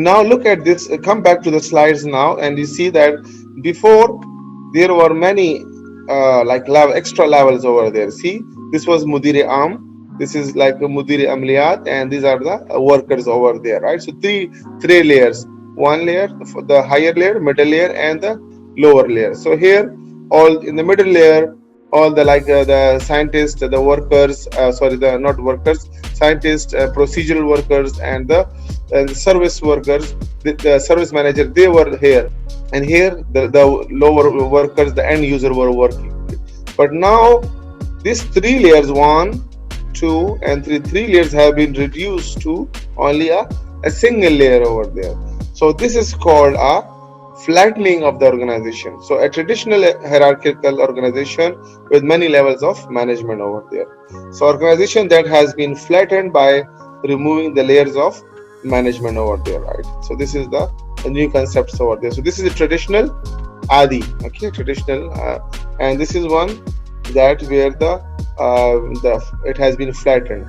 Now look at this, come back to the slides now, and you see that before there were many like level, extra levels over there. See, this was Mudire Am, this is like a Mudire Amliyat, and these are the workers over there, right? So three layers, one layer for the higher layer, middle layer, and the lower layer. So here, all in the middle layer, all the like the scientists, the workers, sorry, the not workers, scientists, procedural workers, and the service workers, the service manager, they were here, and here the lower workers, the end user, were working. But now these three layers, one, two, and three layers have been reduced to only a single layer over there. So this is called a flattening of the organization. So a traditional hierarchical organization with many levels of management over there. So organization that has been flattened by removing the layers of management over there, right? So this is the new concepts over there. So this is a traditional Adi, okay, traditional, and this is one that where the it has been flattened.